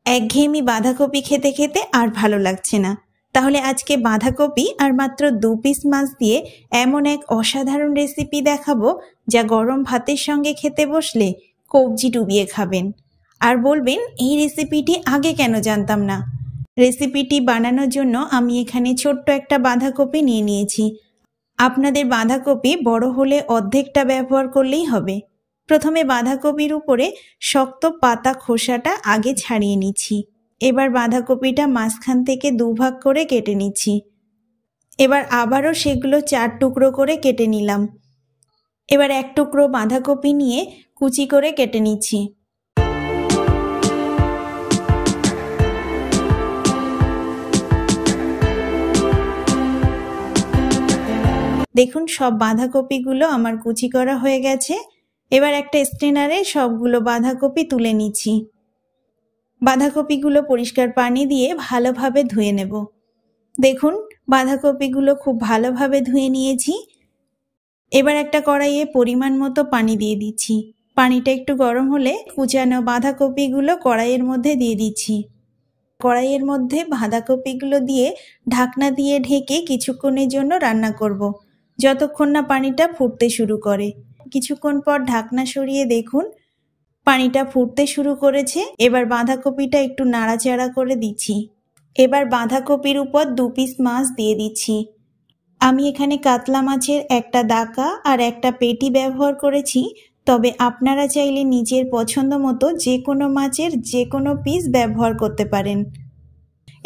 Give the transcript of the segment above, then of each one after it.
একঘেয়েমি বাঁধাকপি খেতে খেতে আর ভালো লাগছে না। তাহলে আজকে বাঁধাকপি আর মাত্র 2 পিস মাছ দিয়ে এমন এক অসাধারণ রেসিপি দেখাবো যা গরম ভাতের সঙ্গে খেতে বসলে কবজি ডুবিয়ে খাবেন আর বলবেন এই রেসিপিটি আগে কেন জানতাম না। রেসিপিটি বানানোর জন্য আমি এখানে ছোট্ট একটা বাঁধাকপি নিয়ে নিয়েছি। আপনাদের বাঁধাকপি বড় হলে অর্ধেকটা ব্যবহার করলেই হবে। প্রথমে বাঁধাকপির উপরে শক্ত পাতা খোসাটা আগে ছাড়িয়ে নিচ্ছি। এবার বাঁধাকপিটা মাঝখান থেকে 2 ভাগ করে কেটে নিচ্ছি। এবার আবারও সেগুলো 4 টুকরো করে কেটে নিলাম। এবার 1 টুকরো বাঁধাকপি নিয়ে কুচি করে কেটে নিচ্ছি। দেখুন সব বাঁধাকপিগুলো আমার কুচি করা হয়ে গেছে। এবার একটা স্ট্রেনারে সবগুলো বাঁধাকপি তুলে নিচ্ছি। বাঁধাকপিগুলো পরিষ্কার পানি দিয়ে ভালোভাবে ধুয়ে নেব। দেখুন বাঁধাকপিগুলো খুব ভালোভাবে ধুয়ে নিয়েছি। এবার একটা কড়াইয়ে পরিমাণ মতো পানি দিয়ে দিচ্ছি। পানিটা একটু গরম হলে কুচানো বাঁধাকপিগুলো কড়াইয়ের মধ্যে দিয়ে দিচ্ছি। কড়াইয়ের মধ্যে বাঁধাকপিগুলো দিয়ে ঢাকনা দিয়ে ঢেকে কিছুক্ষণের জন্য রান্না করব, যতক্ষণ না পানিটা ফুটতে শুরু করে। কিছুক্ষণ পর ঢাকনা সরিয়ে দেখুন পানিটা ফুটতে শুরু করেছে। এবার বাঁধাকপিটা একটু নাড়াচাড়া করে দিচ্ছি। এবার বাঁধাকপির উপর 2 পিস মাছ দিয়ে দিচ্ছি। আমি এখানে কাতলা মাছের একটা দাকা আর একটা পেটি ব্যবহার করেছি, তবে আপনারা চাইলে নিজের পছন্দ মতো যে কোনো মাছের যে কোনো পিস ব্যবহার করতে পারেন।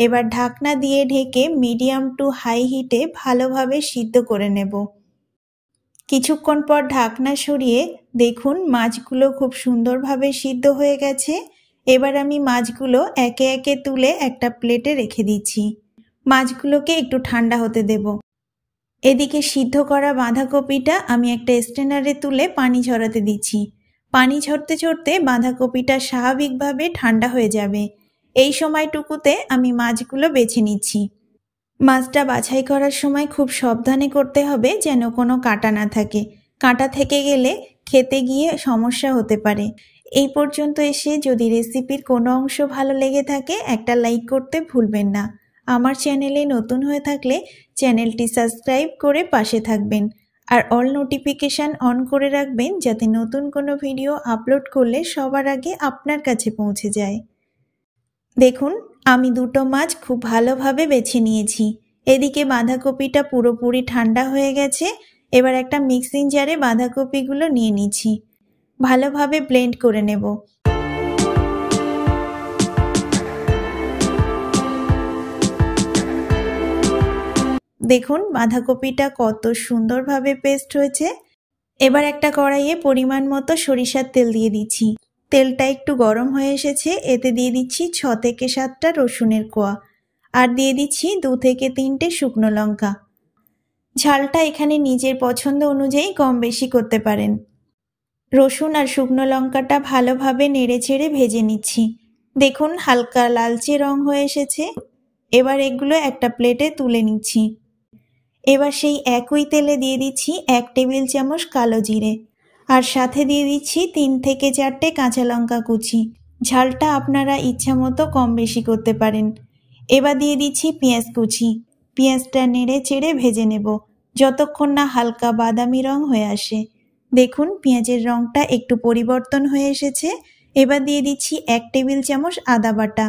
এবার ঢাকনা দিয়ে ঢেকে মিডিয়াম টু হাই হিটে ভালোভাবে সিদ্ধ করে নেব। কিছুক্ষণ পর ঢাকনা সরিয়ে দেখুন মাছগুলো খুব সুন্দরভাবে সিদ্ধ হয়ে গেছে। এবার আমি মাছগুলো একে একে তুলে একটা প্লেটে রেখে দিচ্ছি। মাছগুলোকে একটু ঠান্ডা হতে দেব। এদিকে সিদ্ধ করা বাঁধাকপিটা আমি একটা স্ট্রেনারে তুলে পানি ঝরাতে দিচ্ছি। পানি ঝরতে ঝরতে বাঁধাকপিটা স্বাভাবিকভাবে ঠান্ডা হয়ে যাবে। এই সময়টুকুতে আমি মাছগুলো বেছে নিচ্ছি। মাছটা বাছাই করার সময় খুব সাবধানে করতে হবে যেন কোনো কাঁটা না থাকে। কাঁটা থেকে গেলে খেতে গিয়ে সমস্যা হতে পারে। এই পর্যন্ত এসে যদি রেসিপির কোনো অংশ ভালো লেগে থাকে একটা লাইক করতে ভুলবেন না। আমার চ্যানেলে নতুন হয়ে থাকলে চ্যানেলটি সাবস্ক্রাইব করে পাশে থাকবেন আর অল নোটিফিকেশান অন করে রাখবেন যাতে নতুন কোনো ভিডিও আপলোড করলে সবার আগে আপনার কাছে পৌঁছে যায়। দেখুন আমি 2টো মাছ খুব ভালোভাবে বেছে নিয়েছি। এদিকে বাঁধাকপিটা পুরোপুরি ঠান্ডা হয়ে গেছে। এবার একটা মিক্সিং জারে বাঁধাকপিগুলো নিয়ে নিচ্ছি। ভালোভাবে ব্লেন্ড করে নেব। দেখুন বাঁধাকপিটা কত সুন্দরভাবে পেস্ট হয়েছে। এবার একটা কড়াইয়ে পরিমাণ মতো সরিষার তেল দিয়ে দিচ্ছি। তেলটা একটু গরম হয়ে এসেছে। এতে দিয়ে দিচ্ছি 6 থেকে 7টা রসুনের কোয়া আর দিয়ে দিচ্ছি 2 থেকে 3টে শুকনো লঙ্কা। ঝালটা এখানে নিজের পছন্দ অনুযায়ী কম বেশি করতে পারেন। রসুন আর শুকনো লঙ্কাটা ভালোভাবে নেড়েচেড়ে ভেজে নিচ্ছি। দেখুন হালকা লালচে রং হয়ে এসেছে। এবার এগুলো একটা প্লেটে তুলে নিচ্ছি। এবার সেই একই তেলে দিয়ে দিচ্ছি 1 টেবিল চামচ কালো জিরে আর সাথে দিয়ে দিচ্ছি 3 থেকে 4টে কাঁচা লঙ্কা কুচি। ঝালটা আপনারা ইচ্ছা মতো কম বেশি করতে পারেন। এবার দিয়ে দিচ্ছি পেঁয়াজ কুচি। পেঁয়াজটা নেড়ে চেড়ে ভেজে নেব যতক্ষণ না হালকা বাদামি রং হয়ে আসে। দেখুন পেঁয়াজের রংটা একটু পরিবর্তন হয়ে এসেছে। এবার দিয়ে দিচ্ছি 1 টেবিল চামচ আদা বাটা।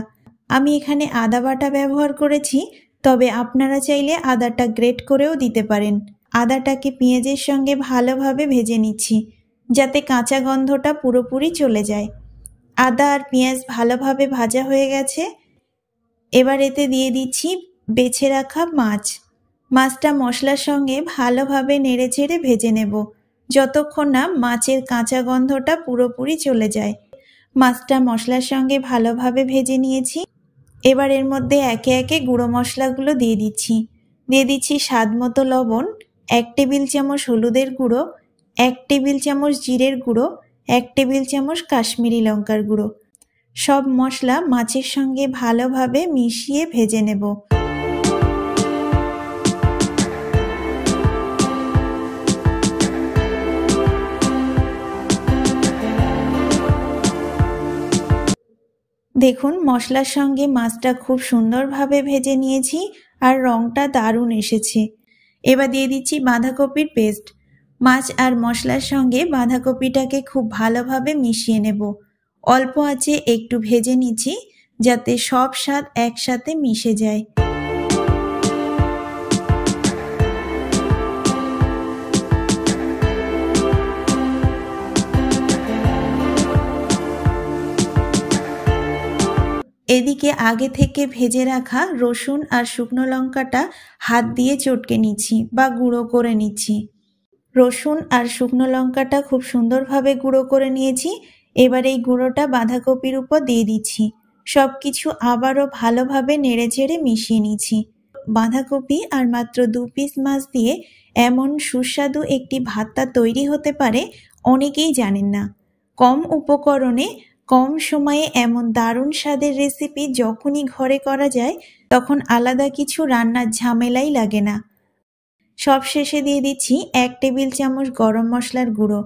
আমি এখানে আদা বাটা ব্যবহার করেছি, তবে আপনারা চাইলে আদাটা গ্রেট করেও দিতে পারেন। আদাটাকে পেঁয়াজের সঙ্গে ভালোভাবে ভেজে নিচ্ছি যাতে কাঁচা গন্ধটা পুরোপুরি চলে যায়। আদা আর পেঁয়াজ ভালোভাবে ভাজা হয়ে গেছে। এবার এতে দিয়ে দিচ্ছি বেছে রাখা মাছ। মাছটা মশলার সঙ্গে ভালোভাবে নেড়েচেড়ে ভেজে নেব যতক্ষণ না মাছের কাঁচা গন্ধটা পুরোপুরি চলে যায়। মাছটা মশলার সঙ্গে ভালোভাবে ভেজে নিয়েছি। এবার এর মধ্যে একে একে গুঁড়ো মশলাগুলো দিয়ে দিচ্ছি। দিয়ে দিচ্ছি স্বাদ মতো লবণ, 1 টেবিল চামচ হলুদের গুঁড়ো, 1 টেবিল চামচ জিরের গুঁড়ো, 1 টেবিল চামচ কাশ্মীরি লঙ্কার গুঁড়ো। সব মশলা মাছের সঙ্গে ভালোভাবে মিশিয়ে ভেজে নেব। দেখুন মশলার সঙ্গে মাছটা খুব সুন্দরভাবে ভেজে নিয়েছি আর রঙটা দারুণ এসেছে। এবার দিয়ে দিচ্ছি বাঁধাকপির পেস্ট। মাছ আর মশলার সঙ্গে বাঁধাকপিটাকে খুব ভালোভাবে মিশিয়ে নেব। অল্প আঁচে একটু ভেজে নিচ্ছি যাতে সব স্বাদ একসাথে মিশে যায়। এদিকে আগে থেকে ভেজে রাখা রসুন আর শুকনো লঙ্কাটা হাত দিয়ে চটকে নিচ্ছি বা গুঁড়ো করে নিচ্ছি। রসুন আর শুকনো লঙ্কাটা খুব সুন্দরভাবে গুঁড়ো করে নিয়েছি। এবার এই গুঁড়োটা বাঁধাকপির উপর দিয়ে দিচ্ছি। সব কিছু আবারও ভালোভাবে নেড়েচেড়ে মিশিয়ে নিচ্ছি। বাঁধাকপি আর মাত্র 2 পিস মাছ দিয়ে এমন সুস্বাদু একটি ভর্তা তৈরি হতে পারে অনেকেই জানেন না। কম উপকরণে কম সময়ে এমন দারুণ স্বাদের রেসিপি যখনই ঘরে করা যায় তখন আলাদা কিছু রান্নার ঝামেলাই লাগে না। সব শেষে দিয়ে দিচ্ছি 1 টেবিল চামচ গরম মশলার গুঁড়ো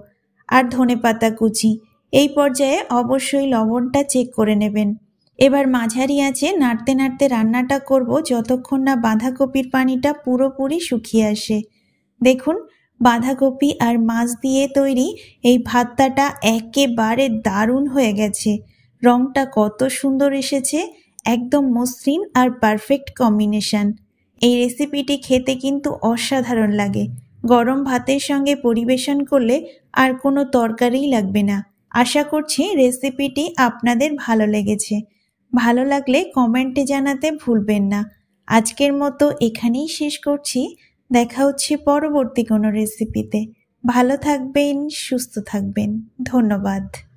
আর ধনেপাতা কুচি। এই পর্যায়ে অবশ্যই লবণটা চেক করে নেবেন। এবার মাঝারি আঁচে নাড়তে নাড়তে রান্নাটা করব যতক্ষণ না বাঁধাকপির পানিটা পুরোপুরি শুকিয়ে আসে। দেখুন বাঁধাকপি আর মাছ দিয়ে তৈরি এই ভর্তাটা একেবারে দারুণ হয়ে গেছে। রঙটা কত সুন্দর এসেছে, একদম মসৃণ আর পারফেক্ট কম্বিনেশন। এই রেসিপিটি খেতে কিন্তু অসাধারণ লাগে। গরম ভাতের সঙ্গে পরিবেশন করলে আর কোনো তরকারিই লাগবে না। আশা করছি রেসিপিটি আপনাদের ভালো লেগেছে। ভালো লাগলে কমেন্টে জানাতে ভুলবেন না। আজকের মতো এখানেই শেষ করছি। দেখা হচ্ছে পরবর্তী কোনো রেসিপিতে। ভালো থাকবেন, সুস্থ থাকবেন। ধন্যবাদ।